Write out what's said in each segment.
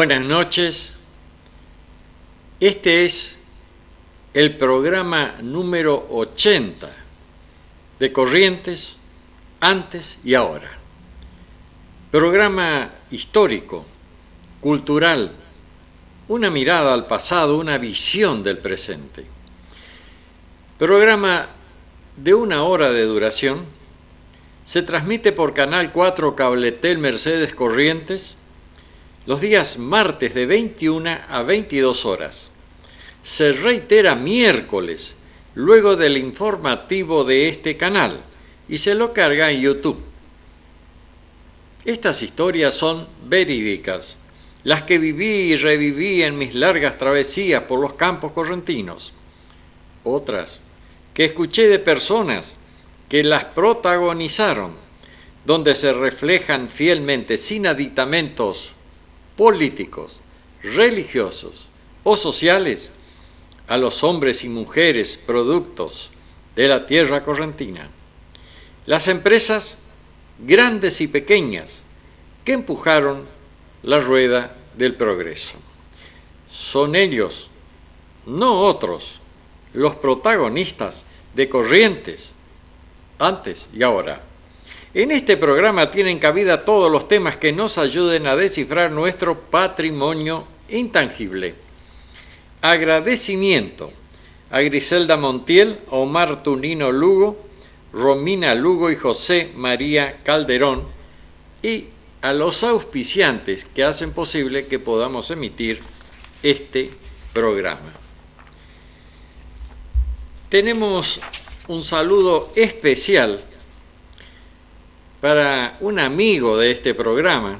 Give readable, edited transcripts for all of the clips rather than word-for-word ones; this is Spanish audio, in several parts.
Buenas noches. Este es el programa número 80 de Corrientes, antes y ahora. Programa histórico, cultural, una mirada al pasado, una visión del presente. Programa de 1 hora de duración. Se transmite por Canal 4 Cabletel Mercedes Corrientes los días martes de 21 a 22 horas. Se reitera miércoles, luego del informativo de este canal, y se lo carga en YouTube. Estas historias son verídicas, las que viví y reviví en mis largas travesías por los campos correntinos. Otras que escuché de personas que las protagonizaron, donde se reflejan fielmente, sin aditamentos políticos, religiosos o sociales, a los hombres y mujeres productos de la tierra correntina. Las empresas grandes y pequeñas que empujaron la rueda del progreso. Son ellos, no otros, los protagonistas de Corrientes, antes y ahora. En este programa tienen cabida todos los temas que nos ayuden a descifrar nuestro patrimonio intangible. Agradecimiento a Griselda Montiel, Omar Tunino Lugo, Romina Lugo y José María Calderón, y a los auspiciantes que hacen posible que podamos emitir este programa. Tenemos un saludo especial para un amigo de este programa,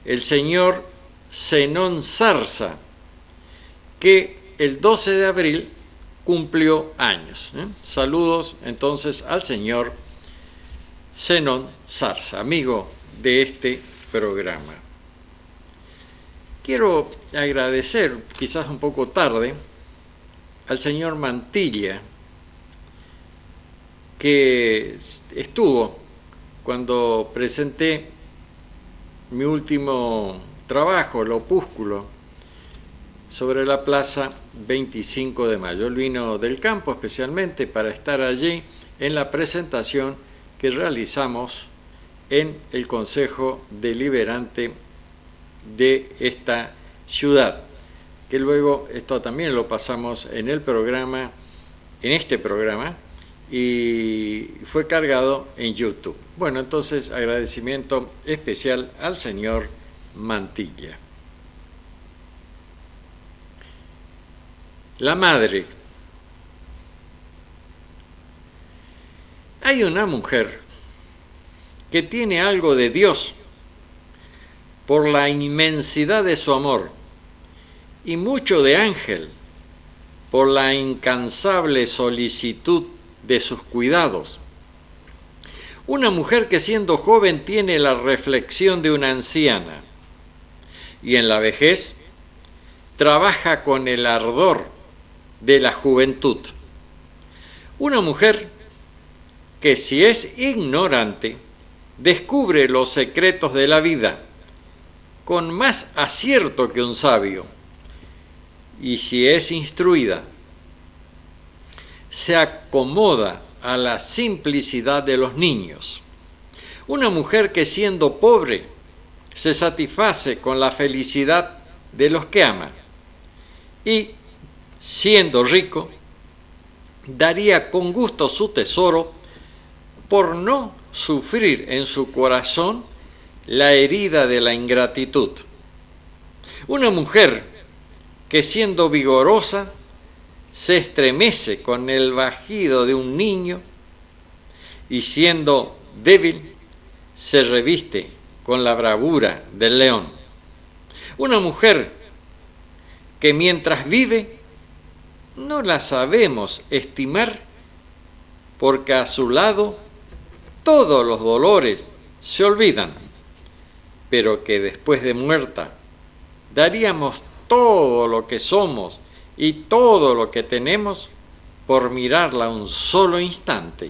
el señor Zenón Zarza, que el 12 de abril cumplió años. Saludos entonces al señor Zenón Zarza, amigo de este programa. Quiero agradecer, quizás un poco tarde, al señor Mantilla, que estuvo cuando presenté mi último trabajo, el opúsculo, sobre la plaza 25 de mayo. Él vino del campo especialmente para estar allí en la presentación que realizamos en el Consejo Deliberante de esta ciudad, que luego esto también lo pasamos en el programa, en este programa, y fue cargado en YouTube. Bueno, entonces agradecimiento especial al señor Mantilla. La madre. Hay una mujer que tiene algo de Dios por la inmensidad de su amor y mucho de ángel por la incansable solicitud de sus cuidados. Una mujer que siendo joven tiene la reflexión de una anciana y en la vejez trabaja con el ardor de la juventud. Una mujer que si es ignorante descubre los secretos de la vida con más acierto que un sabio, y si es instruida se acomoda a la simplicidad de los niños. Una mujer que siendo pobre se satisface con la felicidad de los que ama y siendo rico daría con gusto su tesoro por no sufrir en su corazón la herida de la ingratitud. Una mujer que siendo vigorosa se estremece con el vagido de un niño y siendo débil se reviste con la bravura del león. Una mujer que mientras vive no la sabemos estimar porque a su lado todos los dolores se olvidan, pero que después de muerta daríamos todo lo que somos y todo lo que tenemos por mirarla un solo instante,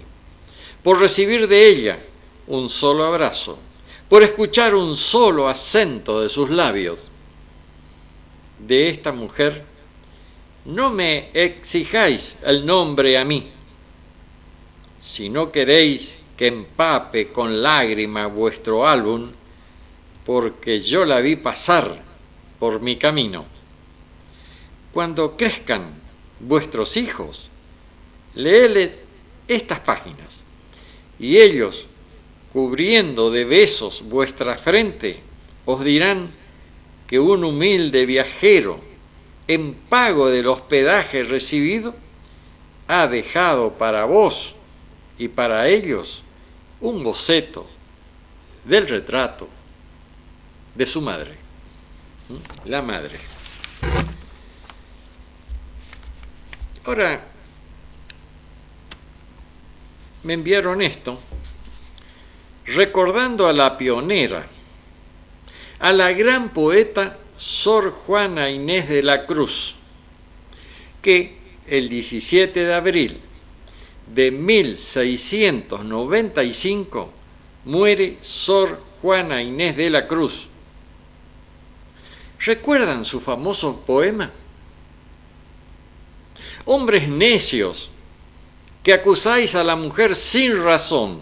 por recibir de ella un solo abrazo, por escuchar un solo acento de sus labios. de esta mujer, no me exijáis el nombre a mí. Si no queréis que empape con lágrima vuestro álbum, porque yo la vi pasar por mi camino. Cuando crezcan vuestros hijos, léeles estas páginas, y ellos, cubriendo de besos vuestra frente, os dirán que un humilde viajero, en pago del hospedaje recibido, ha dejado para vos y para ellos un boceto del retrato de su madre, la madre. Ahora, me enviaron esto, recordando a la pionera, a la gran poeta Sor Juana Inés de la Cruz, que el 17 de abril de 1695 muere Sor Juana Inés de la Cruz. ¿Recuerdan su famoso poema? Hombres necios, que acusáis a la mujer sin razón,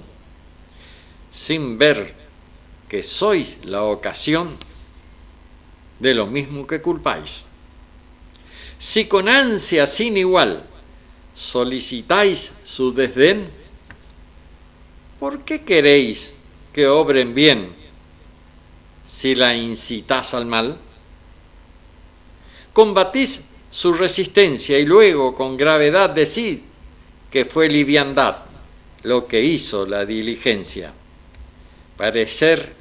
sin ver que sois la ocasión de lo mismo que culpáis. Si con ansia sin igual solicitáis su desdén, ¿por qué queréis que obren bien si la incitás al mal? Combatís su resistencia y luego con gravedad decid que fue liviandad lo que hizo la diligencia. Parecer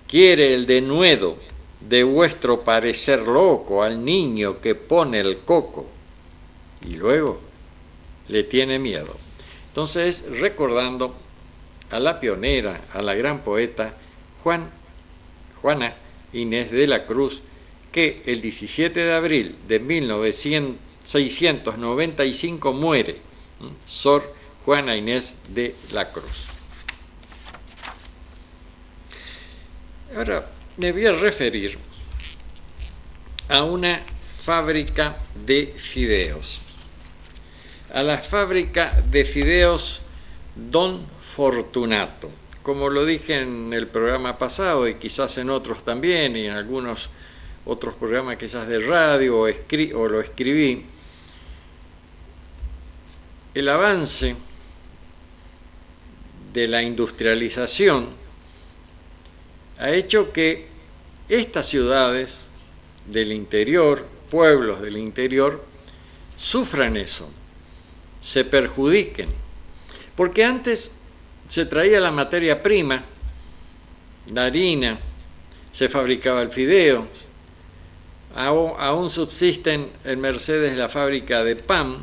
quiere el denuedo de vuestro parecer loco al niño que pone el coco y luego le tiene miedo. Entonces, recordando a la pionera, a la gran poeta Juana Inés de la Cruz, que el 17 de abril de 1695 muere, Sor Juana Inés de la Cruz. Ahora me voy a referir a una fábrica de fideos, a la fábrica de fideos Don Fortunato. Como lo dije en el programa pasado y quizás en otros también y en algunos otros programas quizás de radio o lo escribí, el avance de la industrialización ha hecho que estas ciudades del interior, pueblos del interior, sufran eso, se perjudiquen. Porque antes se traía la materia prima, la harina, se fabricaba el fideo, aún subsisten en Mercedes la fábrica de pan,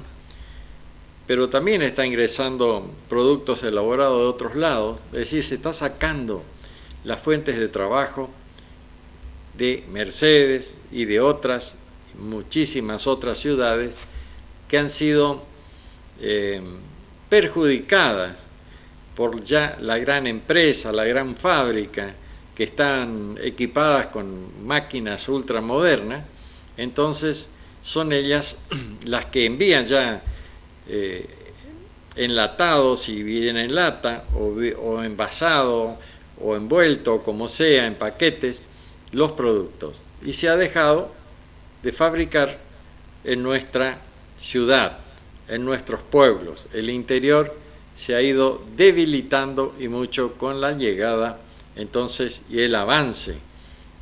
pero también está ingresando productos elaborados de otros lados, es decir, se está sacando las fuentes de trabajo de Mercedes y de otras, muchísimas otras ciudades que han sido perjudicadas por ya la gran empresa, la gran fábrica, que están equipadas con máquinas ultramodernas. Entonces son ellas las que envían ya enlatados, si viene en lata, o envasado, o envuelto, como sea, en paquetes, los productos. Y se ha dejado de fabricar en nuestra ciudad, en nuestros pueblos. El interior se ha ido debilitando y mucho con la llegada entonces y el avance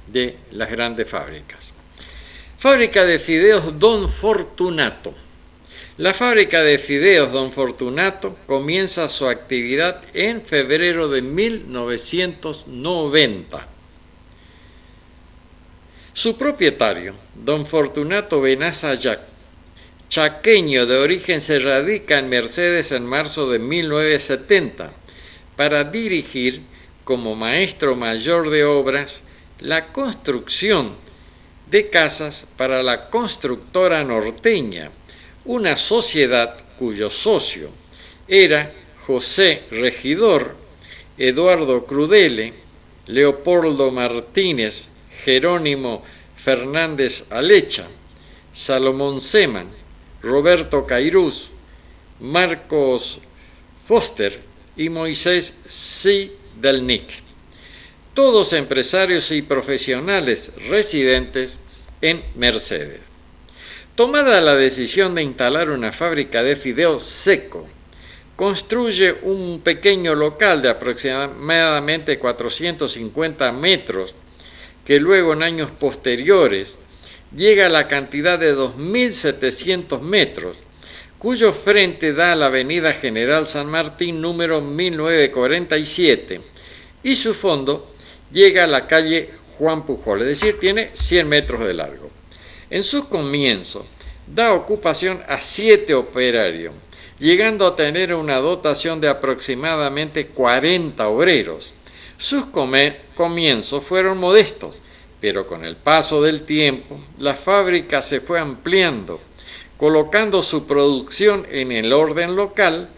de las grandes fábricas. Fábrica de fideos Don Fortunato. La fábrica de fideos Don Fortunato comienza su actividad en febrero de 1990. Su propietario, Don Fortunato Benaza Yac, chaqueño de origen, se radica en Mercedes en marzo de 1970 para dirigir como maestro mayor de obras la construcción de casas para la constructora norteña, una sociedad cuyo socio era José Regidor, Eduardo Crudele, Leopoldo Martínez, Jerónimo Fernández Alecha, Salomón Seman, Roberto Cairuz, Marcos Foster y Moisés Sidelnik, todos empresarios y profesionales residentes en Mercedes. Tomada la decisión de instalar una fábrica de fideos seco, construye un pequeño local de aproximadamente 450 metros, que luego en años posteriores llega a la cantidad de 2.700 metros, cuyo frente da a la avenida General San Martín número 1947, y su fondo llega a la calle Juan Pujol, es decir, tiene 100 metros de largo. En sus comienzos da ocupación a 7 operarios, llegando a tener una dotación de aproximadamente 40 obreros. Sus comienzos fueron modestos, pero con el paso del tiempo la fábrica se fue ampliando, colocando su producción en el orden local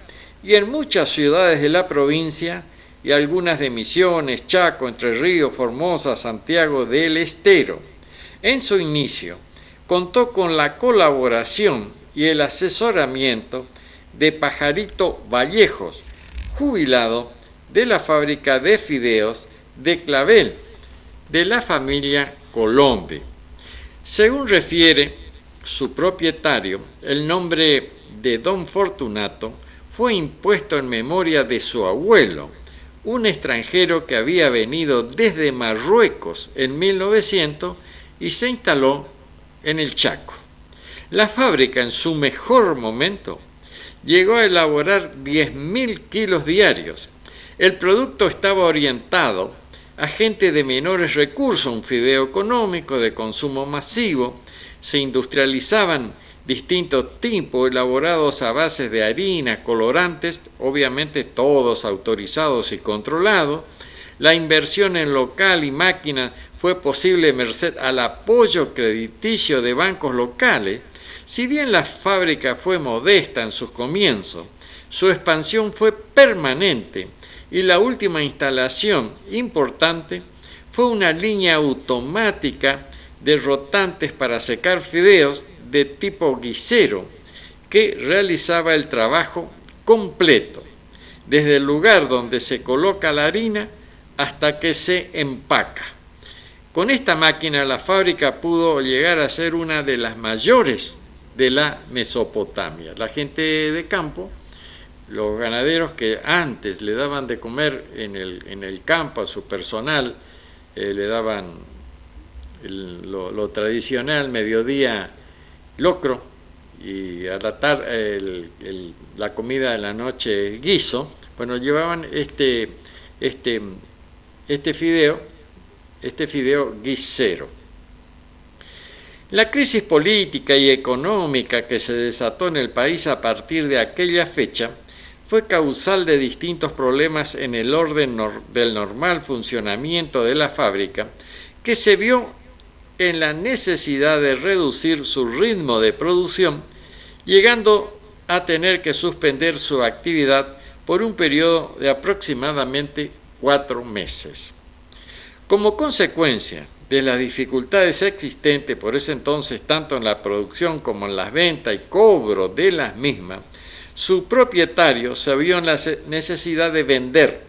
y en muchas ciudades de la provincia y algunas de Misiones, Chaco, Entre Ríos, Formosa, Santiago del Estero. En su inicio contó con la colaboración y el asesoramiento de Pajarito Vallejos, jubilado de la fábrica de fideos de Clavel, de la familia Colombe. Según refiere su propietario, el nombre de Don Fortunato fue impuesto en memoria de su abuelo, un extranjero que había venido desde Marruecos en 1900 y se instaló en el Chaco. La fábrica en su mejor momento llegó a elaborar 10.000 kilos diarios. El producto estaba orientado a gente de menores recursos, un fideo económico de consumo masivo. Se industrializaban distintos tipos elaborados a bases de harina, colorantes, obviamente todos autorizados y controlados. La inversión en local y máquinas fue posible merced al apoyo crediticio de bancos locales. Si bien la fábrica fue modesta en sus comienzos, su expansión fue permanente y la última instalación importante fue una línea automática de rotantes para secar fideos de tipo guisero que realizaba el trabajo completo, desde el lugar donde se coloca la harina hasta que se empaca. Con esta máquina la fábrica pudo llegar a ser una de las mayores de la Mesopotamia. La gente de campo, los ganaderos que antes le daban de comer en el campo a su personal, le daban lo tradicional, mediodía locro y a la tarde la comida de la noche guiso. Bueno, llevaban este fideo guisero. La crisis política y económica que se desató en el país a partir de aquella fecha fue causal de distintos problemas en el orden del normal funcionamiento de la fábrica, que se vio en la necesidad de reducir su ritmo de producción, llegando a tener que suspender su actividad por un periodo de aproximadamente 4 meses. Como consecuencia de las dificultades existentes por ese entonces tanto en la producción como en las ventas y cobro de las mismas, su propietario se vio en la necesidad de vender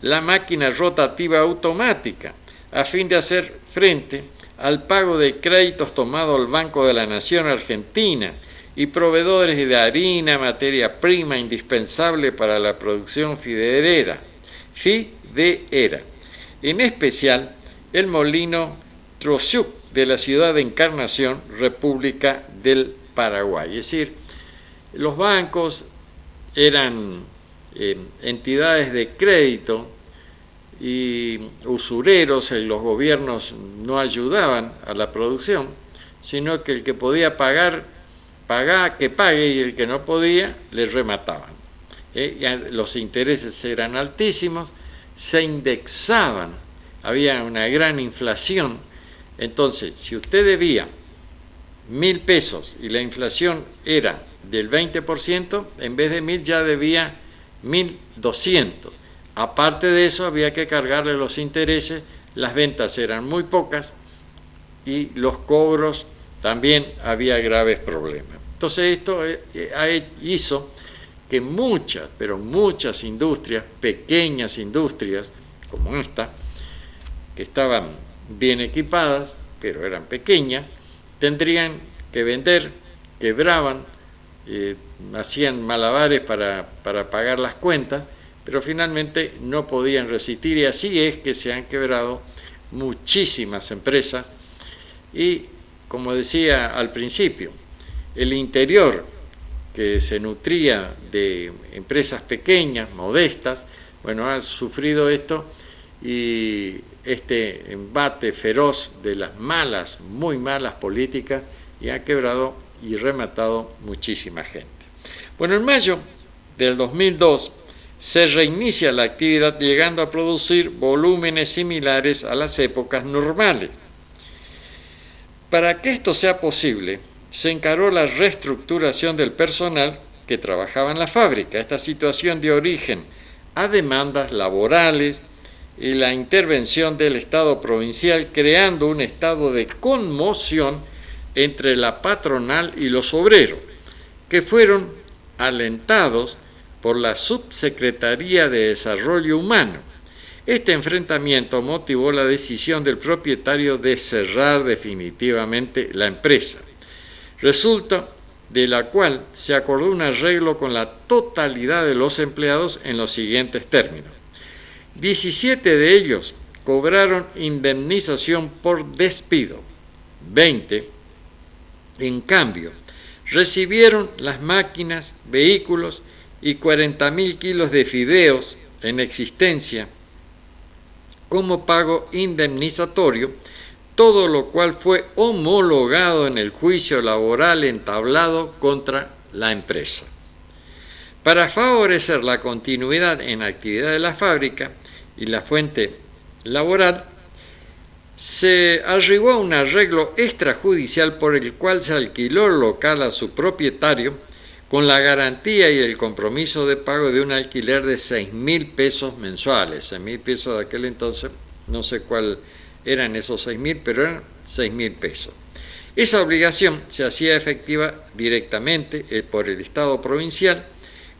la máquina rotativa automática a fin de hacer frente al pago de créditos tomados al Banco de la Nación Argentina y proveedores de harina, materia prima indispensable para la producción fideera, en especial el molino Trosiuc de la ciudad de Encarnación, República del Paraguay. Es decir, los bancos eran entidades de crédito y usureros, los gobiernos no ayudaban a la producción, sino que el que podía pagar, que pague, y el que no podía, le remataban. Los intereses eran altísimos, se indexaban, había una gran inflación. Entonces, si usted debía 1.000 pesos y la inflación era del 20%, en vez de 1.000 ya debía 1.200. Aparte de eso, había que cargarle los intereses, las ventas eran muy pocas y los cobros también había graves problemas. Entonces esto hizo que muchas, pero muchas industrias, pequeñas industrias como esta, que estaban bien equipadas, pero eran pequeñas, tendrían que vender, quebraban, hacían malabares para pagar las cuentas, pero finalmente no podían resistir, y así es que se han quebrado muchísimas empresas. Y como decía al principio, el interior, que se nutría de empresas pequeñas, modestas, bueno, ha sufrido esto, y este embate feroz de las malas, muy malas políticas, y ha quebrado y rematado muchísima gente. Bueno, en mayo del 2002 se reinicia la actividad, llegando a producir volúmenes similares a las épocas normales. Para que esto sea posible, se encaró la reestructuración del personal que trabajaba en la fábrica. Esta situación dio origen a demandas laborales y la intervención del Estado provincial, creando un estado de conmoción entre la patronal y los obreros, que fueron alentados por la Subsecretaría de Desarrollo Humano. Este enfrentamiento motivó la decisión del propietario de cerrar definitivamente la empresa, resulta de la cual se acordó un arreglo con la totalidad de los empleados en los siguientes términos. 17 de ellos cobraron indemnización por despido. 20, en cambio, recibieron las máquinas, vehículos y 40.000 kilos de fideos en existencia como pago indemnizatorio, todo lo cual fue homologado en el juicio laboral entablado contra la empresa. Para favorecer la continuidad en actividad de la fábrica y la fuente laboral, se arribó a un arreglo extrajudicial por el cual se alquiló el local a su propietario con la garantía y el compromiso de pago de un alquiler de 6.000 pesos mensuales. 6.000 pesos de aquel entonces, no sé cuál eran esos 6.000, pero eran 6.000 pesos. Esa obligación se hacía efectiva directamente por el Estado provincial,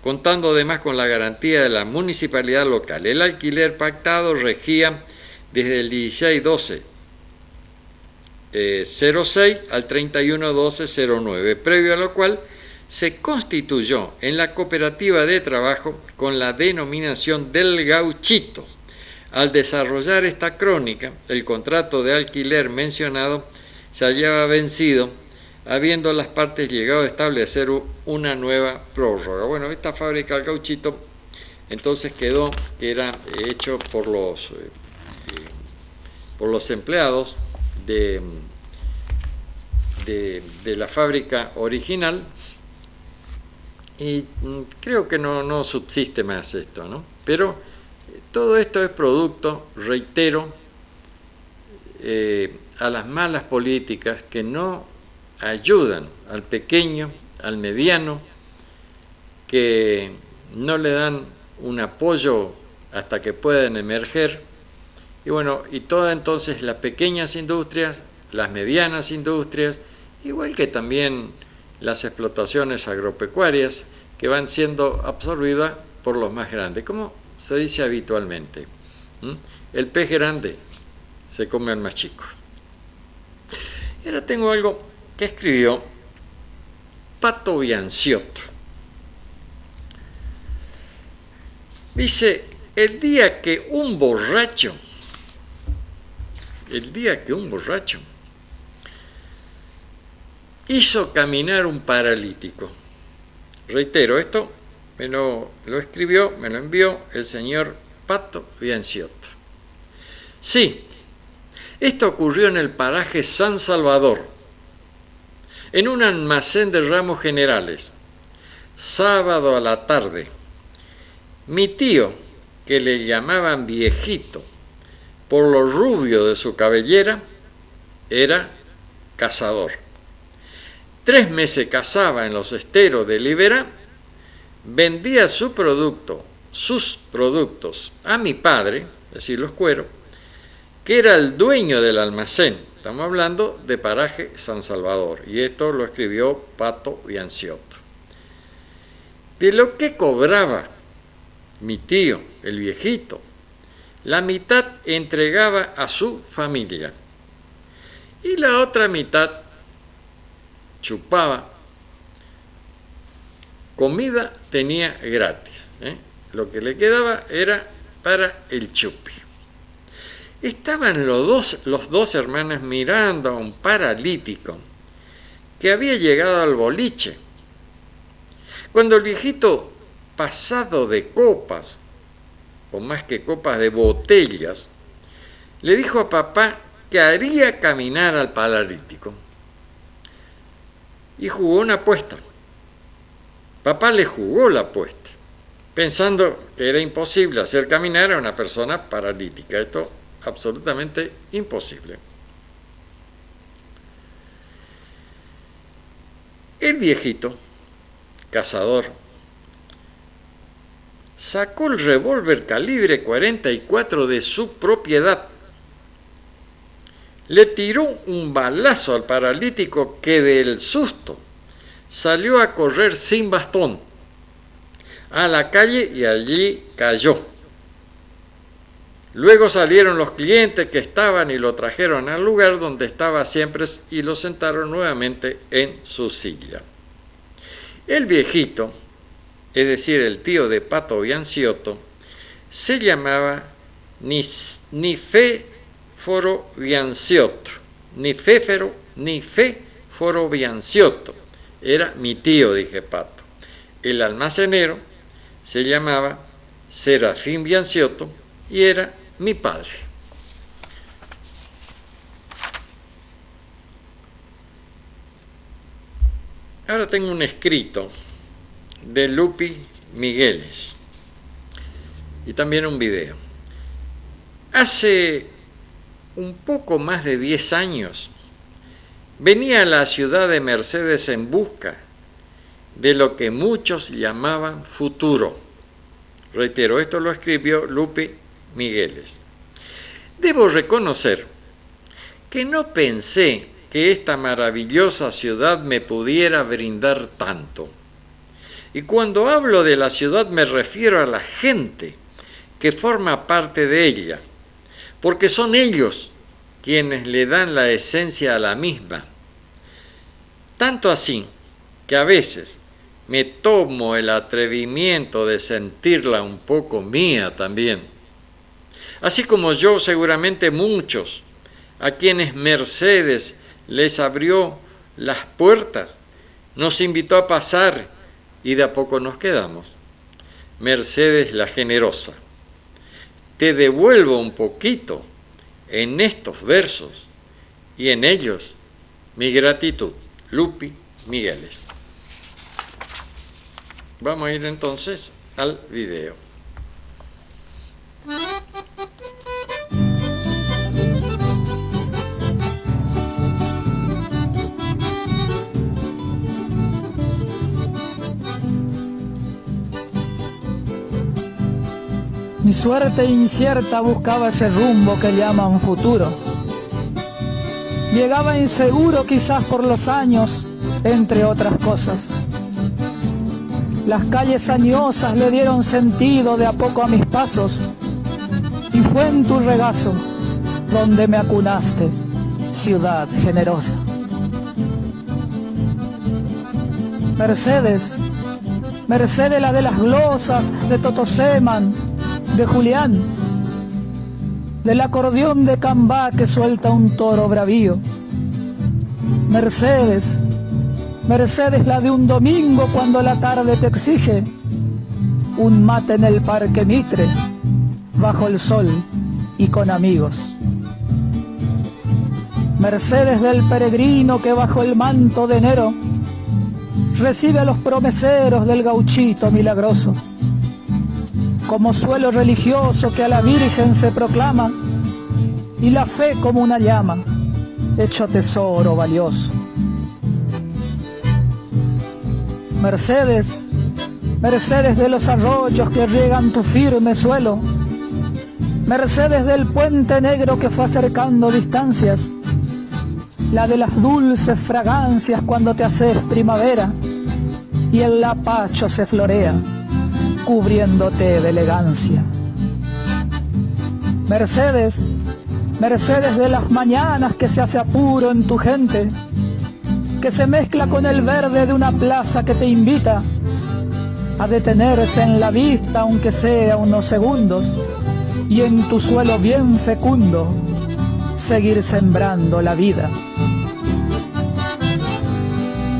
contando además con la garantía de la municipalidad local. El alquiler pactado regía desde el 16/12/06 al 31/12/09, previo a lo cual se constituyó en la cooperativa de trabajo con la denominación del Gauchito. Al desarrollar esta crónica, el contrato de alquiler mencionado se hallaba vencido, habiendo las partes llegado a establecer una nueva prórroga. Bueno, esta fábrica del Gauchito entonces quedó, que era hecho por los empleados de la fábrica original, y creo que no subsiste más esto, ¿no? Pero todo esto es producto, reitero, a las malas políticas que no ayudan al pequeño, al mediano, que no le dan un apoyo hasta que puedan emerger. Y bueno, y todas entonces las pequeñas industrias, las medianas industrias, igual que también las explotaciones agropecuarias, que van siendo absorbidas por los más grandes, como se dice habitualmente. El pez grande se come al más chico. Y ahora tengo algo que escribió Pato Bianciotto. Dice, el día que un borracho hizo caminar un paralítico. Reitero, esto me lo escribió, me lo envió el señor Pato Bianciotto. Sí, esto ocurrió en el paraje San Salvador, en un almacén de ramos generales, sábado a la tarde. Mi tío, que le llamaban viejito por lo rubio de su cabellera, era cazador. 3 meses cazaba en los esteros de Liberá, vendía sus productos a mi padre, es decir, los cueros, que era el dueño del almacén, Estamos hablando de Paraje San Salvador, y esto lo escribió Pato Bianciotto. De lo que cobraba mi tío, el viejito, la mitad entregaba a su familia y la otra mitad chupaba. Comida tenía gratis, Lo que le quedaba era para el chupi. Estaban los dos hermanos mirando a un paralítico que había llegado al boliche. Cuando el viejito, pasado de copas, o más que copas, de botellas, le dijo a papá que haría caminar al paralítico y jugó una apuesta. Papá le jugó la apuesta, pensando que era imposible hacer caminar a una persona paralítica. Esto absolutamente imposible. El viejito, cazador, sacó el revólver calibre 44 de su propiedad. Le tiró un balazo al paralítico que del susto salió a correr sin bastón a la calle y allí cayó. Luego salieron los clientes que estaban y lo trajeron al lugar donde estaba siempre y lo sentaron nuevamente en su silla. El viejito, es decir, el tío de Pato Bianciotto, se llamaba Nicéforo Bianciotto. Nicéforo Bianciotto. Era mi tío, dije Pato. El almacenero se llamaba Serafín Bianciotto y era mi padre. Ahora tengo un escrito de Lupi Migueles y también un video. Hace un poco más de 10 años venía a la ciudad de Mercedes en busca de lo que muchos llamaban futuro. Reitero, esto lo escribió Lupi Migueles. Debo reconocer que no pensé que esta maravillosa ciudad me pudiera brindar tanto. Y cuando hablo de la ciudad me refiero a la gente que forma parte de ella, porque son ellos quienes le dan la esencia a la misma. Tanto así que a veces me tomo el atrevimiento de sentirla un poco mía también. Así como yo, seguramente muchos, a quienes Mercedes les abrió las puertas, nos invitó a pasar y de a poco nos quedamos. Mercedes la generosa, te devuelvo un poquito en estos versos y en ellos mi gratitud. Lupi Migueles. Vamos a ir entonces al video. Mi suerte incierta buscaba ese rumbo que llaman futuro. Llegaba inseguro quizás por los años, entre otras cosas. Las calles añosas le dieron sentido de a poco a mis pasos, y fue en tu regazo donde me acunaste, ciudad generosa. Mercedes, Mercedes la de las glosas, de Totoseman, de Julián, del acordeón de Cambá que suelta un toro bravío. Mercedes, Mercedes la de un domingo cuando la tarde te exige un mate en el Parque Mitre, bajo el sol y con amigos. Mercedes del peregrino que bajo el manto de enero recibe a los promeseros del gauchito milagroso, como suelo religioso que a la Virgen se proclama, y la fe como una llama, hecho tesoro valioso. Mercedes, Mercedes de los arroyos que riegan tu firme suelo, Mercedes del puente negro que fue acercando distancias, la de las dulces fragancias cuando te haces primavera y el lapacho se florea, cubriéndote de elegancia. Mercedes, Mercedes de las mañanas que se hace apuro en tu gente, que se mezcla con el verde de una plaza que te invita a detenerse en la vista aunque sea unos segundos y en tu suelo bien fecundo seguir sembrando la vida.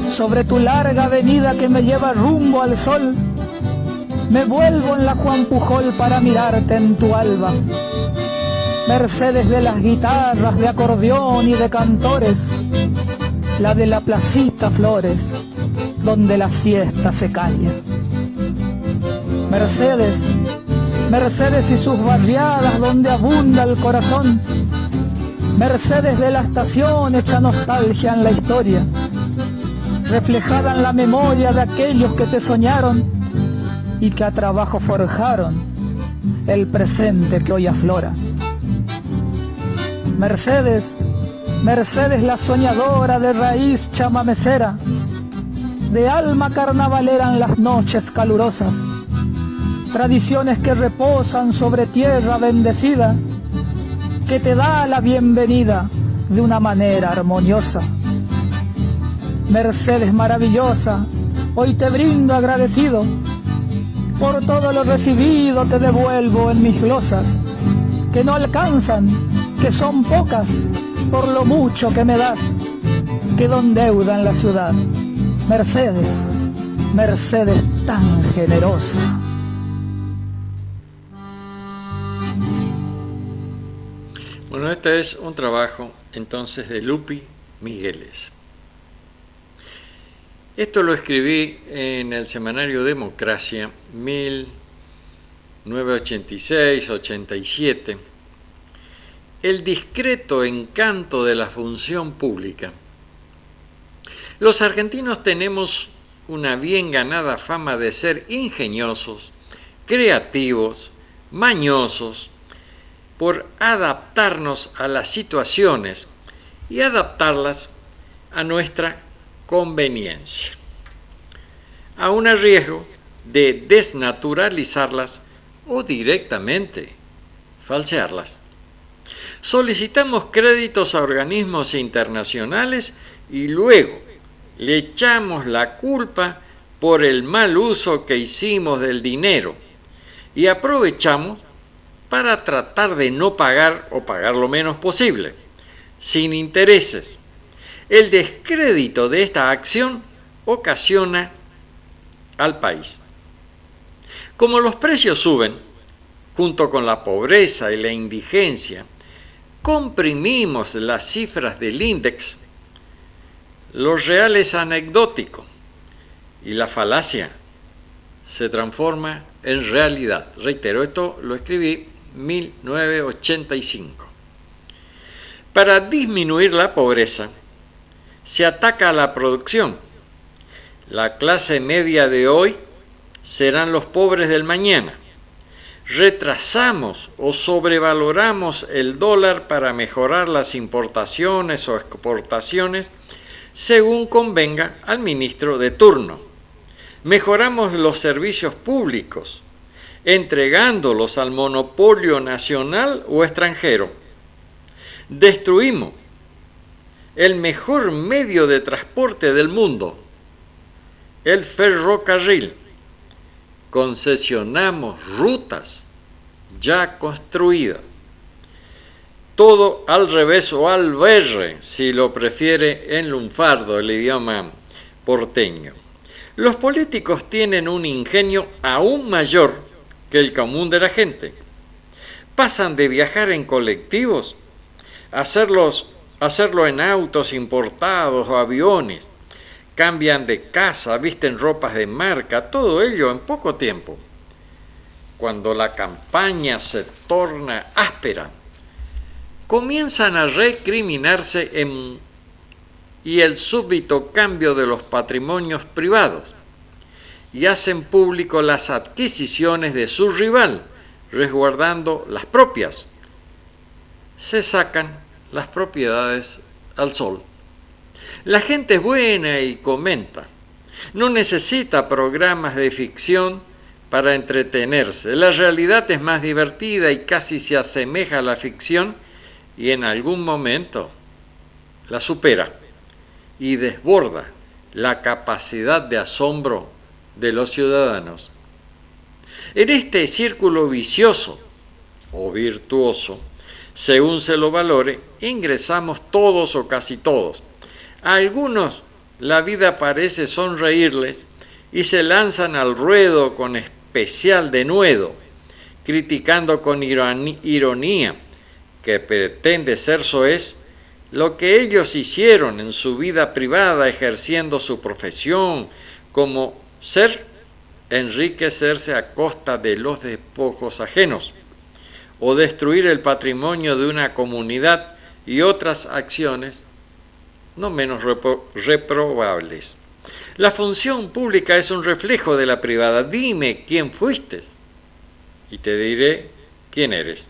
Sobre tu larga avenida que me lleva rumbo al sol, me vuelvo en la Juan Pujol para mirarte en tu alba. Mercedes de las guitarras de acordeón y de cantores, la de la placita Flores, donde la siesta se calla. Mercedes, Mercedes y sus barriadas donde abunda el corazón, Mercedes de la estación hecha nostalgia en la historia, reflejada en la memoria de aquellos que te soñaron y que a trabajo forjaron el presente que hoy aflora. Mercedes, Mercedes la soñadora de raíz chamamecera, de alma carnavalera en las noches calurosas, tradiciones que reposan sobre tierra bendecida, que te da la bienvenida de una manera armoniosa. Mercedes maravillosa, hoy te brindo agradecido, por todo lo recibido te devuelvo en mis glosas, que no alcanzan, que son pocas, por lo mucho que me das, quedo en deuda en la ciudad. Mercedes, Mercedes tan generosa. Bueno, este es un trabajo entonces de Lupi Migueles. Esto lo escribí en el semanario Democracia 1986-87. El discreto encanto de la función pública. Los argentinos tenemos una bien ganada fama de ser ingeniosos, creativos, mañosos, por adaptarnos a las situaciones y adaptarlas a nuestra conveniencia, aun a riesgo de desnaturalizarlas o directamente falsearlas. Solicitamos créditos a organismos internacionales y luego le echamos la culpa por el mal uso que hicimos del dinero y aprovechamos para tratar de no pagar o pagar lo menos posible, sin intereses. El descrédito de esta acción ocasiona al país. Como los precios suben, junto con la pobreza y la indigencia, comprimimos las cifras del índice, lo real es anecdótico y la falacia se transforma en realidad. Reitero, esto lo escribí en 1985. Para disminuir la pobreza, se ataca a la producción. La clase media de hoy serán los pobres del mañana. Retrasamos o sobrevaloramos el dólar para mejorar las importaciones o exportaciones según convenga al ministro de turno. Mejoramos los servicios públicos, entregándolos al monopolio nacional o extranjero. Destruimos el mejor medio de transporte del mundo, el ferrocarril. Concesionamos rutas ya construidas. Todo al revés o al berre, si lo prefiere en lunfardo, el idioma porteño. Los políticos tienen un ingenio aún mayor que el común de la gente. Pasan de viajar en colectivos a hacerlo en autos importados o aviones. Cambian de casa, visten ropas de marca, todo ello en poco tiempo. Cuando la campaña se torna áspera, comienzan a recriminarse y el súbito cambio de los patrimonios privados y hacen público las adquisiciones de su rival, resguardando las propias. Se sacan las propiedades al sol La gente es buena y comenta. No necesita programas de ficción para entretenerse. La realidad es más divertida y casi se asemeja a la ficción y en algún momento la supera y desborda la capacidad de asombro de los ciudadanos. En este círculo vicioso o virtuoso, según se lo valore, ingresamos todos o casi todos. A algunos la vida parece sonreírles y se lanzan al ruedo con especial denuedo, criticando con ironía, que pretende ser soez, lo que ellos hicieron en su vida privada ejerciendo su profesión, como ser enriquecerse a costa de los despojos ajenos, o destruir el patrimonio de una comunidad y otras acciones no menos reprobables. La función pública es un reflejo de la privada. Dime quién fuiste y te diré quién eres.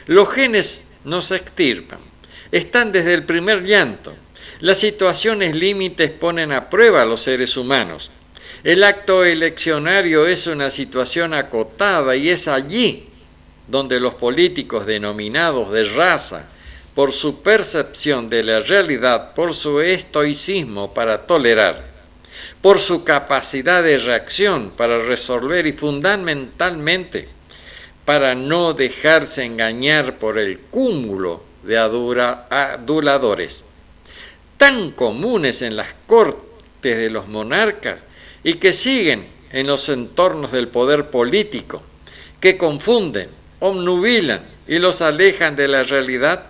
Los genes no se extirpan, están desde el primer llanto. Las situaciones límites ponen a prueba a los seres humanos. El acto eleccionario es una situación acotada y es allí donde los políticos denominados de raza, por su percepción de la realidad, por su estoicismo para tolerar, por su capacidad de reacción para resolver y fundamentalmente para no dejarse engañar por el cúmulo de aduladores, tan comunes en las cortes de los monarcas y que siguen en los entornos del poder político, que confunden, obnubilan y los alejan de la realidad,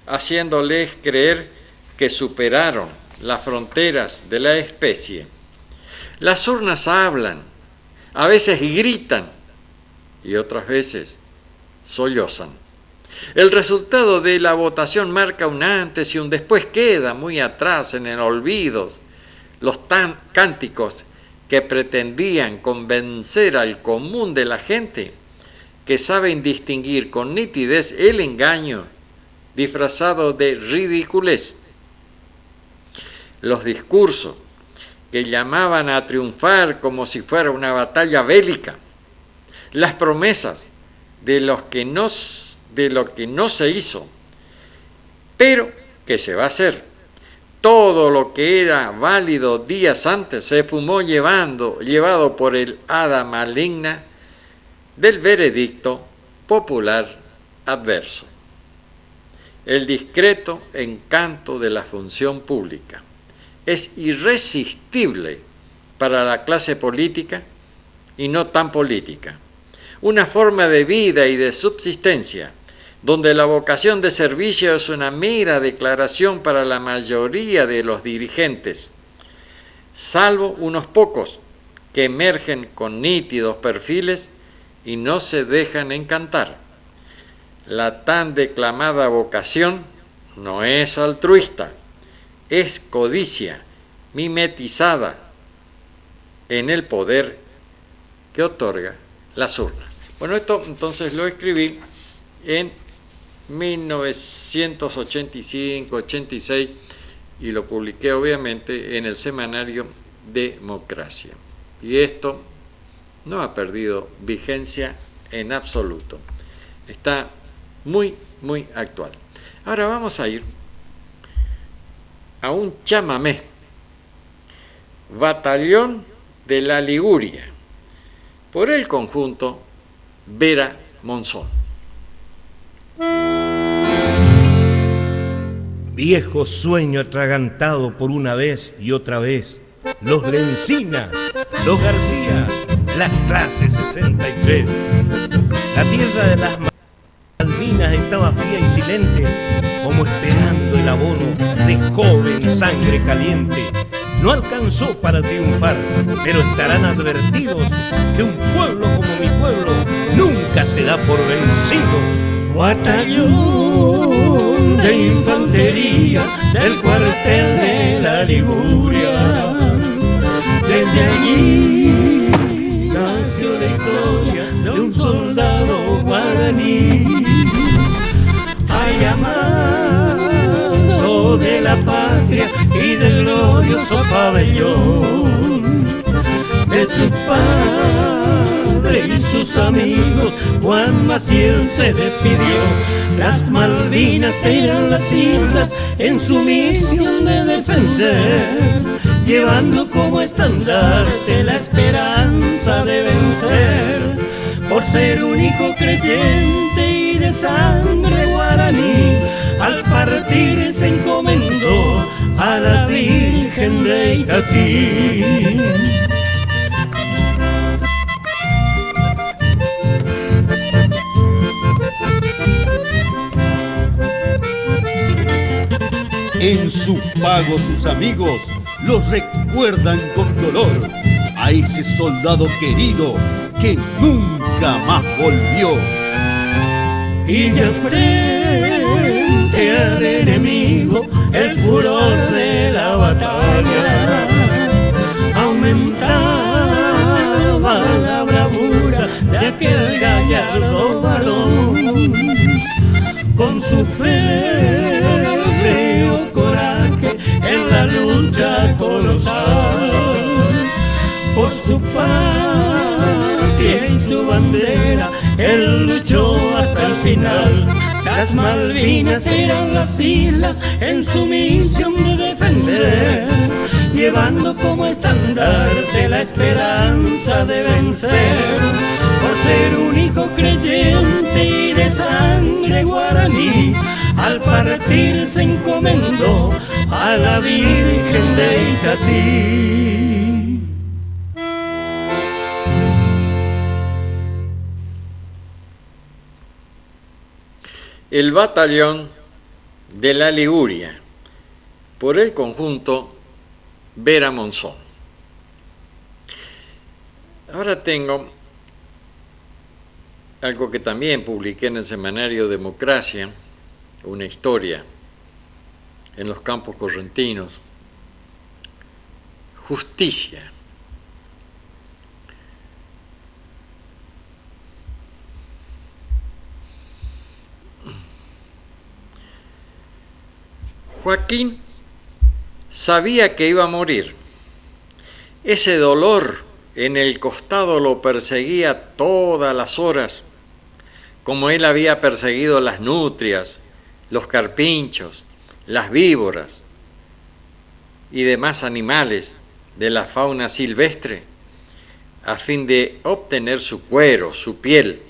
haciéndoles creer que superaron las fronteras de la especie. Las urnas hablan, a veces gritan y otras veces sollozan. El resultado de la votación marca un antes y un después. Queda muy atrás en el olvido los cánticos que pretendían convencer al común de la gente, que saben distinguir con nitidez el engaño disfrazado de ridiculez. Los discursos que llamaban a triunfar como si fuera una batalla bélica, las promesas de lo que no se hizo, pero que se va a hacer. Todo lo que era válido días antes se fumó llevado por el hada maligna del veredicto popular adverso. El discreto encanto de la función pública es irresistible para la clase política y no tan política. Una forma de vida y de subsistencia donde la vocación de servicio es una mera declaración para la mayoría de los dirigentes, salvo unos pocos que emergen con nítidos perfiles y no se dejan encantar. La tan declamada vocación no es altruista, es codicia mimetizada en el poder que otorga las urnas. Bueno, esto entonces lo escribí en 1985-86 y lo publiqué obviamente en el semanario Democracia. Y esto no ha perdido vigencia en absoluto. Está muy, muy actual. Ahora vamos a ir a un chamamé, Batallón de la Liguria, por el conjunto Vera Monzón. Viejo sueño atragantado por una vez y otra vez, los Lencina, los García, las clases 63. La tierra de las Malvinas estaba fría y silente, como esperando el abono de joven sangre caliente. No alcanzó para triunfar, pero estarán advertidos que un pueblo como mi pueblo nunca se da por vencido. Batallón de infantería del cuartel de la Liguria. Desde allí nació la historia de un soldado guaraní. Ha llamado amigo de la patria y del glorioso pabellón. De su padre y sus amigos, Juan Maciel se despidió. Las Malvinas eran las islas en su misión de defender, llevando como estandarte la esperanza de vencer. Por ser un hijo creyente y de sangre guaraní, al partir se encomendó a la Virgen de Itatí. En su pago sus amigos los recuerdan con dolor a ese soldado querido que nunca más volvió. Y ya frente al enemigo el furor de la batalla aumentaba la bravura de aquel gallardo varón. Con su férreo coraje en la lucha colosal, por su patria y su bandera, él luchó hasta el final. Las Malvinas eran las islas en su misión de defender, llevando como estandarte la esperanza de vencer. Por ser un hijo creyente y de sangre guaraní, al partir se encomendó a la Virgen de Itatí. El batallón de la Liguria, por el conjunto Vera Monzón. Ahora tengo algo que también publiqué en el semanario Democracia, una historia en los campos correntinos. Justicia. Joaquín sabía que iba a morir. Ese dolor en el costado lo perseguía todas las horas, como él había perseguido las nutrias, los carpinchos, las víboras y demás animales de la fauna silvestre, a fin de obtener su cuero, su piel.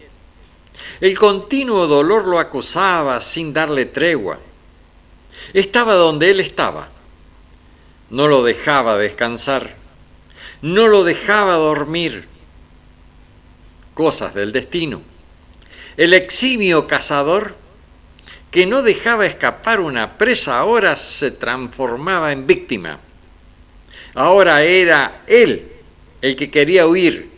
El continuo dolor lo acosaba sin darle tregua. Estaba donde él estaba, no lo dejaba descansar, no lo dejaba dormir. Cosas del destino. El eximio cazador, que no dejaba escapar una presa, ahora se transformaba en víctima. Ahora era él el que quería huir,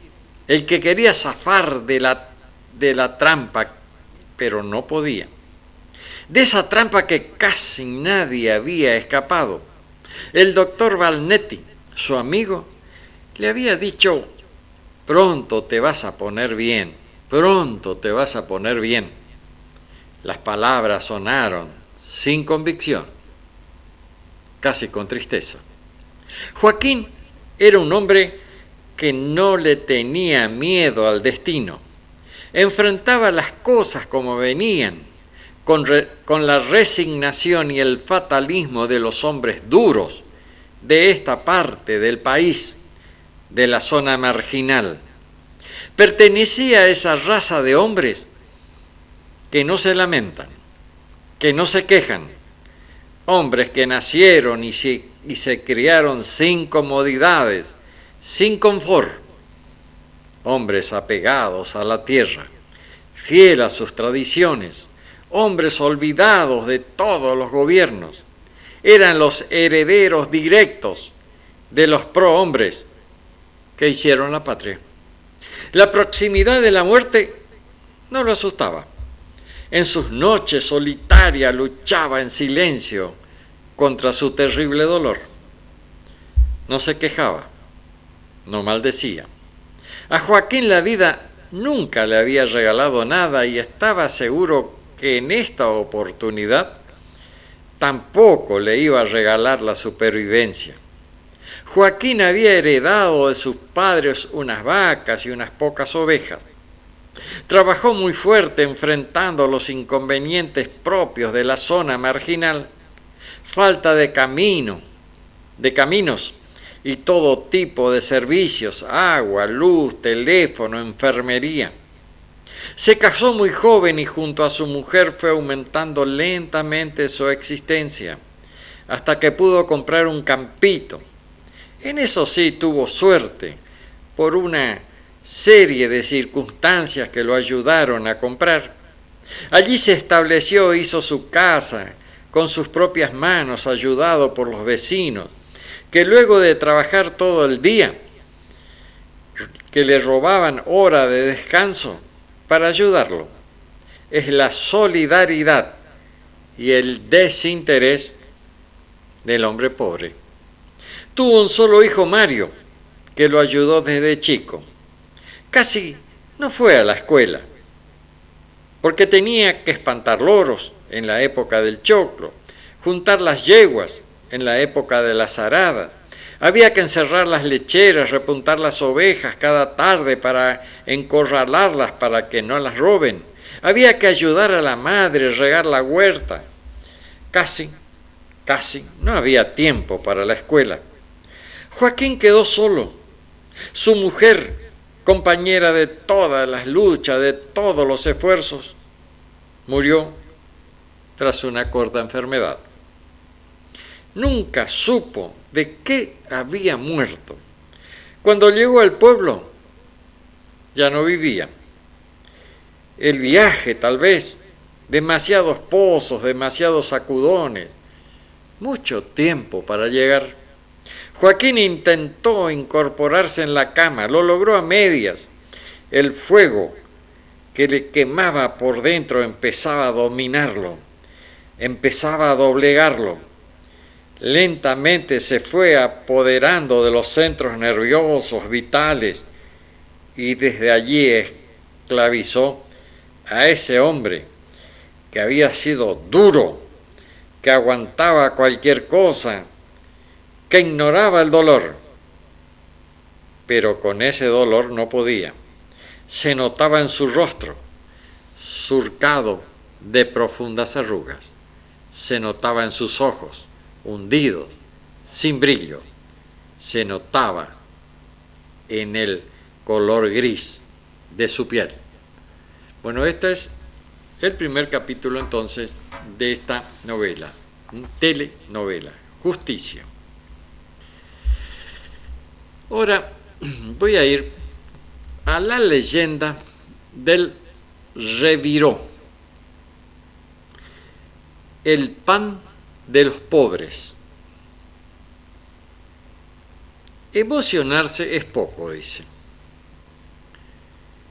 el que quería zafar de la trampa, pero no podía. De esa trampa que casi nadie había escapado. El doctor Valnetti, su amigo, le había dicho: pronto te vas a poner bien, pronto te vas a poner bien. Las palabras sonaron sin convicción, casi con tristeza. Joaquín era un hombre que no le tenía miedo al destino. Enfrentaba las cosas como venían, con la resignación y el fatalismo de los hombres duros de esta parte del país, de la zona marginal. Pertenecía a esa raza de hombres que no se lamentan, que no se quejan, hombres que nacieron y se criaron sin comodidades, sin confort, hombres apegados a la tierra, fieles a sus tradiciones, hombres olvidados de todos los gobiernos. Eran los herederos directos de los prohombres que hicieron la patria. La proximidad de la muerte no lo asustaba. En sus noches solitarias luchaba en silencio contra su terrible dolor. No se quejaba, no maldecía. A Joaquín la vida nunca le había regalado nada y estaba seguro que en esta oportunidad tampoco le iba a regalar la supervivencia. Joaquín había heredado de sus padres unas vacas y unas pocas ovejas. Trabajó muy fuerte enfrentando los inconvenientes propios de la zona marginal, falta de caminos y todo tipo de servicios, agua, luz, teléfono, enfermería. Se casó muy joven y junto a su mujer fue aumentando lentamente su existencia, hasta que pudo comprar un campito. En eso sí tuvo suerte, por una serie de circunstancias que lo ayudaron a comprar. Allí se estableció, hizo su casa con sus propias manos, ayudado por los vecinos, que luego de trabajar todo el día, que le robaban hora de descanso para ayudarlo. Es la solidaridad y el desinterés del hombre pobre. Tuvo un solo hijo, Mario, que lo ayudó desde chico. Casi no fue a la escuela, porque tenía que espantar loros en la época del choclo, juntar las yeguas en la época de las aradas. Había que encerrar las lecheras, repuntar las ovejas cada tarde para encorralarlas para que no las roben. Había que ayudar a la madre, regar la huerta. Casi no había tiempo para la escuela. Joaquín quedó solo. Su mujer, compañera de todas las luchas, de todos los esfuerzos, murió tras una corta enfermedad. Nunca supo de qué había muerto. Cuando llegó al pueblo, ya no vivía. El viaje, tal vez, demasiados pozos, demasiados sacudones, mucho tiempo para llegar. Joaquín intentó incorporarse en la cama, lo logró a medias. El fuego que le quemaba por dentro empezaba a dominarlo, empezaba a doblegarlo. Lentamente se fue apoderando de los centros nerviosos, vitales, y desde allí esclavizó a ese hombre que había sido duro, que aguantaba cualquier cosa, que ignoraba el dolor, pero con ese dolor no podía. Se notaba en su rostro, surcado de profundas arrugas, se notaba en sus ojos, hundidos, sin brillo, se notaba en el color gris de su piel. Bueno, este es el primer capítulo entonces de esta novela, telenovela, Justicia. Ahora voy a ir a la leyenda del reviró, el pan de los pobres. Emocionarse es poco, dice.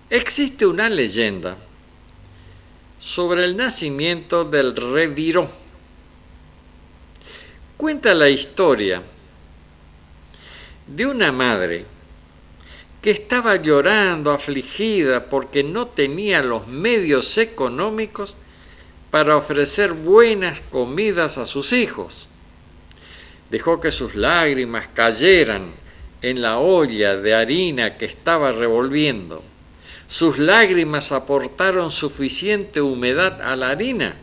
Existe una leyenda sobre el nacimiento del reviró. Cuenta la historia de una madre que estaba llorando, afligida, porque no tenía los medios económicos para ofrecer buenas comidas a sus hijos. Dejó que sus lágrimas cayeran en la olla de harina que estaba revolviendo. Sus lágrimas aportaron suficiente humedad a la harina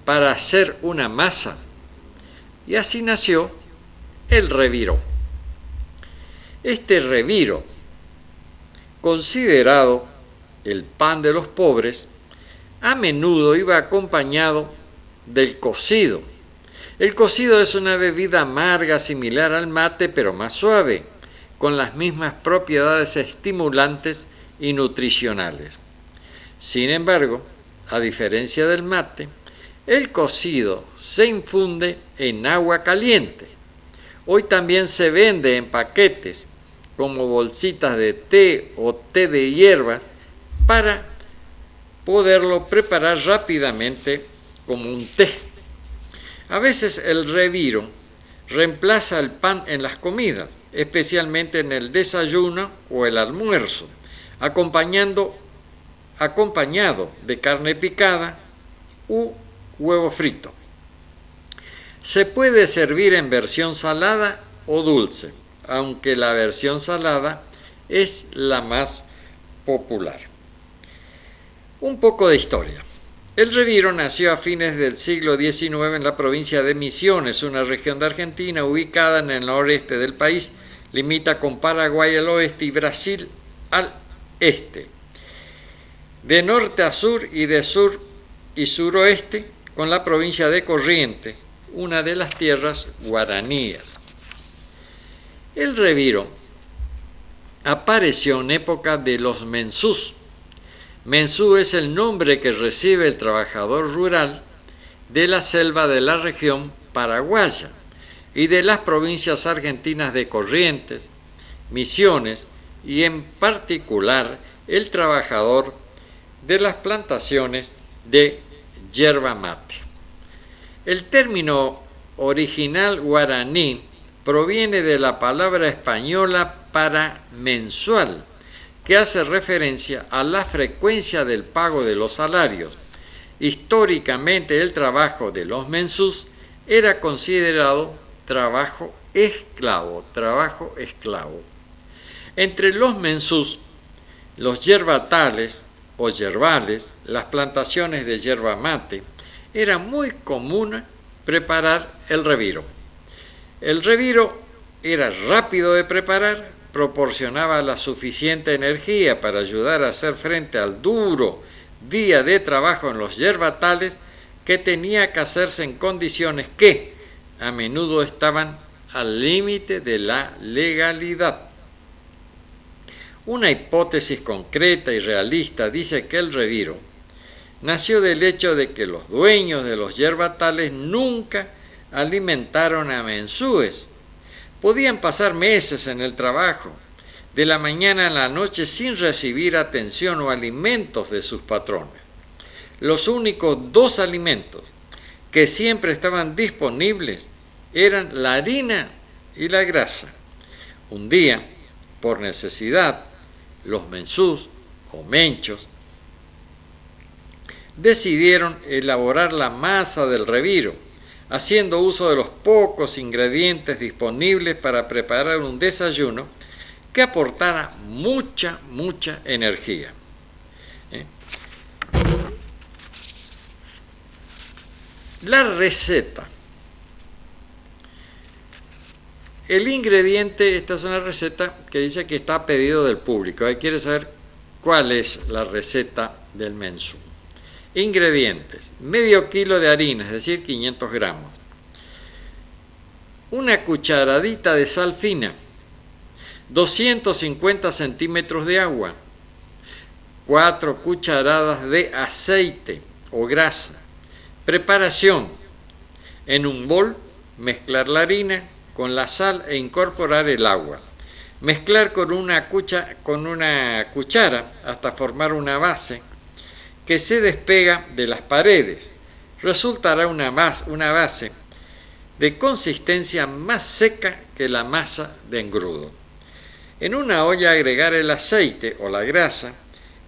para hacer una masa, y así nació el reviró. Este reviró, considerado el pan de los pobres, a menudo iba acompañado del cocido. El cocido es una bebida amarga similar al mate, pero más suave, con las mismas propiedades estimulantes y nutricionales. Sin embargo, a diferencia del mate, el cocido se infunde en agua caliente. Hoy también se vende en paquetes como bolsitas de té o té de hierbas para poderlo preparar rápidamente como un té. A veces el reviro reemplaza el pan en las comidas, especialmente en el desayuno o el almuerzo, acompañado de carne picada u huevo frito. Se puede servir en versión salada o dulce, aunque la versión salada es la más popular. Un poco de historia. El reviro nació a fines del siglo XIX en la provincia de Misiones, una región de Argentina ubicada en el noreste del país. Limita con Paraguay al oeste y Brasil al este. De norte a sur y de sur y suroeste con la provincia de Corrientes, una de las tierras guaraníes. El reviro apareció en época de los mensús. Mensú es el nombre que recibe el trabajador rural de la selva de la región paraguaya y de las provincias argentinas de Corrientes, Misiones y en particular el trabajador de las plantaciones de yerba mate. El término original guaraní proviene de la palabra española para mensual, que hace referencia a la frecuencia del pago de los salarios. Históricamente el trabajo de los mensús era considerado trabajo esclavo. Entre los mensús, los yerbatales o yerbales, las plantaciones de yerba mate, era muy común preparar el reviro. El reviro era rápido de preparar, proporcionaba la suficiente energía para ayudar a hacer frente al duro día de trabajo en los yerbatales, que tenía que hacerse en condiciones que a menudo estaban al límite de la legalidad. Una hipótesis concreta y realista dice que el reviro nació del hecho de que los dueños de los yerbatales nunca alimentaron a mensúes. Podían pasar meses en el trabajo, de la mañana a la noche, sin recibir atención o alimentos de sus patrones. Los únicos dos alimentos que siempre estaban disponibles eran la harina y la grasa. Un día, por necesidad, los mensús o menchos decidieron elaborar la masa del reviro, haciendo uso de los pocos ingredientes disponibles para preparar un desayuno que aportara mucha energía. La receta. El ingrediente, esta es una receta que dice que está a pedido del público. Ahí quiere saber cuál es la receta del mensú. Ingredientes: medio kilo de harina, es decir, 500 gramos. Una cucharadita de sal fina. 250 centímetros de agua. 4 cucharadas de aceite o grasa. Preparación: en un bol, mezclar la harina con la sal e incorporar el agua. Mezclar con una cuchara hasta formar una base que se despega de las paredes. Resultará una base de consistencia más seca que la masa de engrudo. En una olla agregar el aceite o la grasa.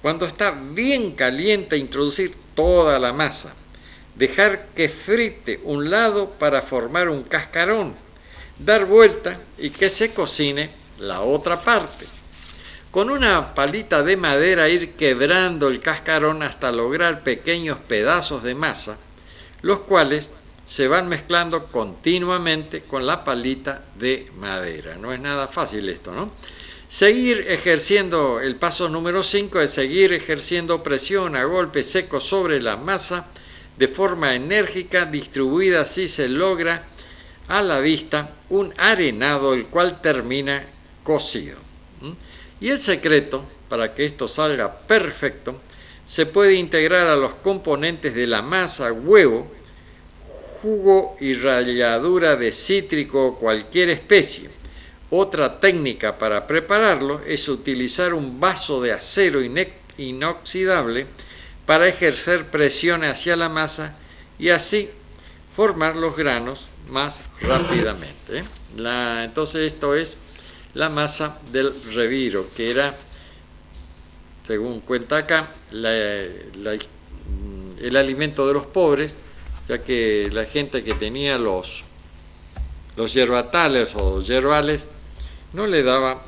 Cuando está bien caliente, introducir toda la masa. Dejar que frite un lado para formar un cascarón. Dar vuelta y que se cocine la otra parte. Con una palita de madera ir quebrando el cascarón hasta lograr pequeños pedazos de masa, los cuales se van mezclando continuamente con la palita de madera. No es nada fácil esto, ¿no? Seguir ejerciendo, el paso número 5 es seguir ejerciendo presión a golpes secos sobre la masa de forma enérgica, distribuida, así se logra a la vista un arenado, el cual termina cocido. Y el secreto, para que esto salga perfecto, se puede integrar a los componentes de la masa: huevo, jugo y ralladura de cítrico o cualquier especie. Otra técnica para prepararlo es utilizar un vaso de acero inoxidable para ejercer presión hacia la masa y así formar los granos más rápidamente. Entonces esto es la masa del reviro, que era, según cuenta acá, el alimento de los pobres, ya que la gente que tenía los los yerbatales o yerbales no le daba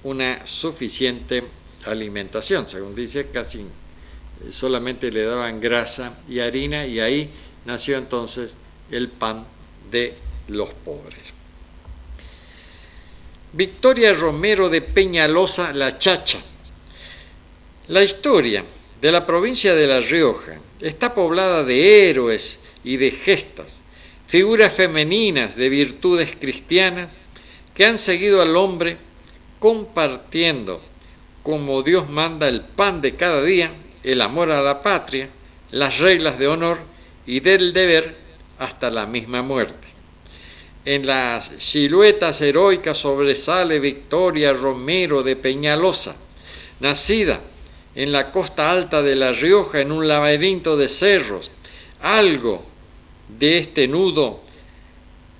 una suficiente alimentación, según dice, casi solamente le daban grasa y harina, y ahí nació entonces el pan de los pobres. Victoria Romero de Peñalosa, La Chacha. La historia de la provincia de La Rioja está poblada de héroes y de gestas, figuras femeninas de virtudes cristianas que han seguido al hombre compartiendo como Dios manda el pan de cada día, el amor a la patria, las reglas de honor y del deber hasta la misma muerte. En las siluetas heroicas sobresale Victoria Romero de Peñalosa, nacida en la costa alta de La Rioja en un laberinto de cerros. Algo de este nudo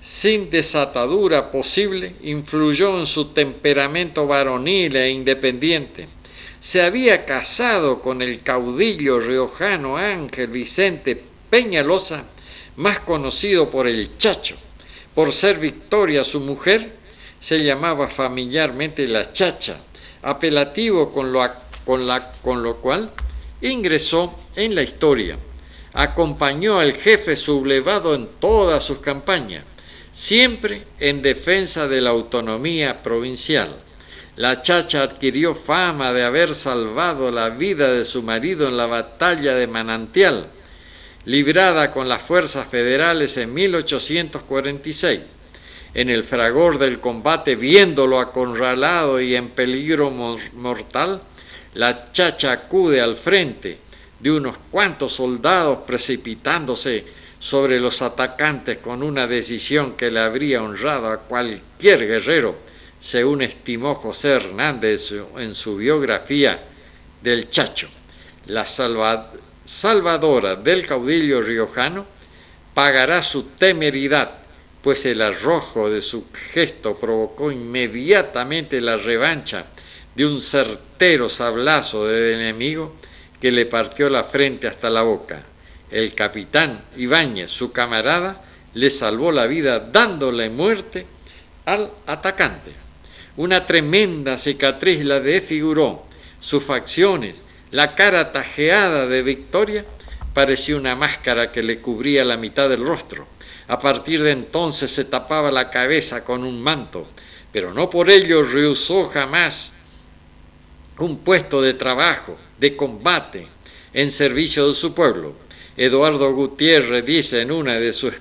sin desatadura posible influyó en su temperamento varonil e independiente. Se había casado con el caudillo riojano Ángel Vicente Peñalosa, más conocido por el Chacho. Por ser Victoria su mujer, se llamaba familiarmente La Chacha, apelativo con lo cual ingresó en la historia. Acompañó al jefe sublevado en todas sus campañas, siempre en defensa de la autonomía provincial. La Chacha adquirió fama de haber salvado la vida de su marido en la batalla de Manantial, librada con las fuerzas federales en 1846. En el fragor del combate, viéndolo acorralado y en peligro mortal, la Chacha acude al frente de unos cuantos soldados, precipitándose sobre los atacantes con una decisión que le habría honrado a cualquier guerrero, según estimó José Hernández en su biografía del Chacho. La salvadora del caudillo riojano pagará su temeridad, pues el arrojo de su gesto provocó inmediatamente la revancha de un certero sablazo del enemigo que le partió la frente hasta la boca. El capitán Ibáñez, su camarada, le salvó la vida dándole muerte al atacante. Una tremenda cicatriz la desfiguró. Sus facciones, la cara tajeada de Victoria, parecía una máscara que le cubría la mitad del rostro. A partir de entonces se tapaba la cabeza con un manto, pero no por ello rehusó jamás un puesto de trabajo, de combate, en servicio de su pueblo. Eduardo Gutiérrez dice en una de sus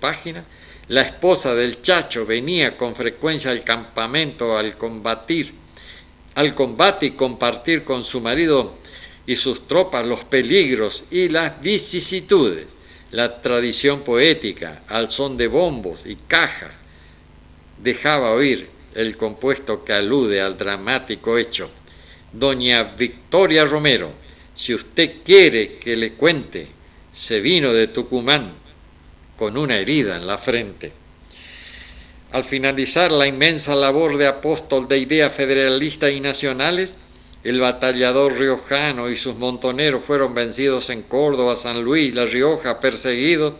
páginas: la esposa del Chacho venía con frecuencia al campamento al combate y compartir con su marido y sus tropas los peligros y las vicisitudes. La tradición poética, al son de bombos y caja, dejaba oír el compuesto que alude al dramático hecho. Doña Victoria Romero, si usted quiere que le cuente, se vino de Tucumán con una herida en la frente. Al finalizar la inmensa labor de apóstol de ideas federalistas y nacionales, el batallador riojano y sus montoneros fueron vencidos en Córdoba, San Luis, La Rioja, perseguidos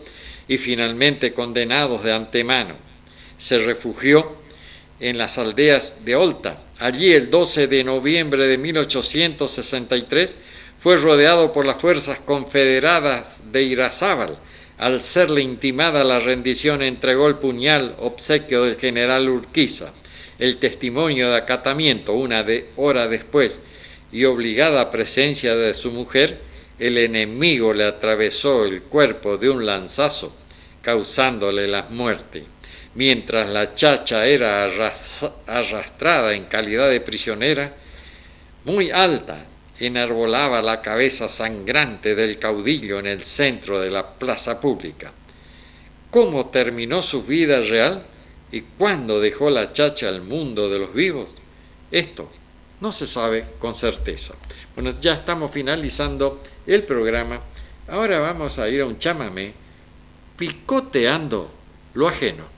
y finalmente condenados de antemano. Se refugió en las aldeas de Olta. Allí, el 12 de noviembre de 1863, fue rodeado por las fuerzas confederadas de Irazábal. Al serle intimada la rendición, entregó el puñal, obsequio del general Urquiza. El testimonio de acatamiento, hora después, y obligada presencia de su mujer, el enemigo le atravesó el cuerpo de un lanzazo, causándole la muerte. Mientras la Chacha era arrastrada en calidad de prisionera, muy alta, enarbolaba la cabeza sangrante del caudillo en el centro de la plaza pública. ¿Cómo terminó su vida real y cuándo dejó la Chacha al mundo de los vivos? Esto no se sabe con certeza. Bueno, ya estamos finalizando el programa. Ahora vamos a ir a un chamamé, picoteando lo ajeno.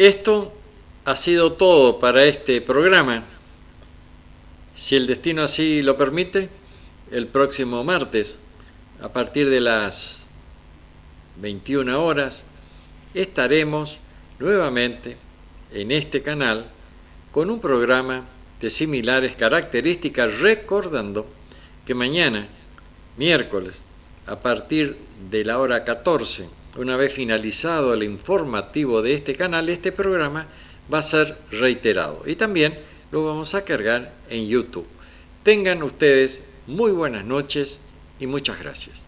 Esto ha sido todo para este programa. Si el destino así lo permite, el próximo martes, a partir de las 21 horas, estaremos nuevamente en este canal con un programa de similares características, recordando que mañana, miércoles, a partir de la hora 14, una vez finalizado el informativo de este canal, este programa va a ser reiterado y también lo vamos a cargar en YouTube. Tengan ustedes muy buenas noches y muchas gracias.